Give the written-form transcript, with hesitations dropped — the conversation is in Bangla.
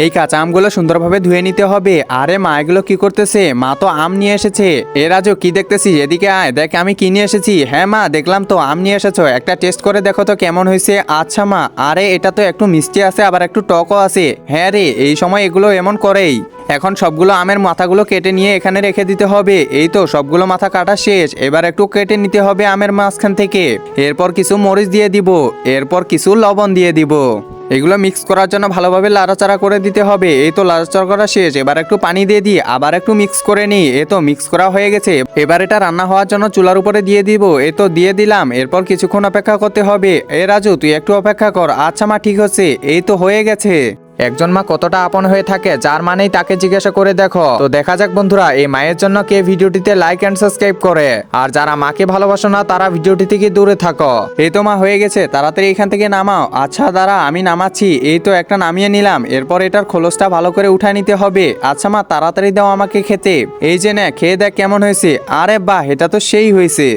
এই কাঁচা আমগুলো সুন্দরভাবে ধুয়ে নিতে হবে। আরে মা, এগুলো কি করতেছে? মা তো আম নিয়ে এসেছে। এ রাজু, কি দেখতেছিস? এদিকে আয়, দেখ আমি কি নিয়ে এসেছি। হ্যাঁ মা, দেখলাম তো আম নিয়ে এসেছো, একটা টেস্ট করে দেখো তো কেমন হয়েছে। আচ্ছা মা। আরে এটা তো একটু মিষ্টি আছে, আবার একটু টকও আছে। হ্যাঁ রে, এই সময় এগুলো এমন করেই। এখন সবগুলো আমের মাথাগুলো কেটে নিয়ে এখানে রেখে দিতে হবে। এই তো সবগুলো মাথা কাটা শেষ। এবার একটু কেটে নিতে হবে আমের মাঝখান থেকে। এরপর কিছু মরিচ দিয়ে দিব, এরপর কিছু লবণ দিয়ে দিব। এগুলো মিক্স করার জন্য ভালোভাবে লাড়াচাড়া করে দিতে হবে। এই তো লাড়াচাড়া করা শেষ। এবার একটু পানি দিয়ে দিই, আবার একটু মিক্স করে নিই। এই তো মিক্স করা হয়ে গেছে। এবার এটা রান্না হওয়ার জন্য চুলার উপরে দিয়ে দিব। এই তো দিয়ে দিলাম। এরপর কিছুক্ষণ অপেক্ষা করতে হবে। এ রাজু, তুই একটু অপেক্ষা কর। আচ্ছা মা, ঠিক আছে। এই তো হয়ে গেছে। একজন মা কতটা আপন হয়ে থাকে, যার মানেই তাকে জিজ্ঞাসা করে দেখো। তো দেখা যাক বন্ধুরা, এই মায়ের জন্য কে ভিডিওটিতে লাইক এন্ড সাবস্ক্রাইব করে। আর যারা মাকে ভালোবাসো না, তারা ভিডিওটি থেকে দূরে থাকো। এই তো মা, হয়ে গেছে। তাড়াতাড়ি এখান থেকে নামাও। আচ্ছা দাঁড়া, আমি নামাচ্ছি। এই তো একটা নামিয়ে নিলাম। এরপর এটার খোলসটা ভালো করে উঠায় নিতে হবে। আচ্ছা মা, তাড়াতাড়ি দাও আমাকে খেতে। এই যে নে, খেয়ে দেখ কেমন হয়েছে। আরে বাহ, এটা তো সেই হয়েছে।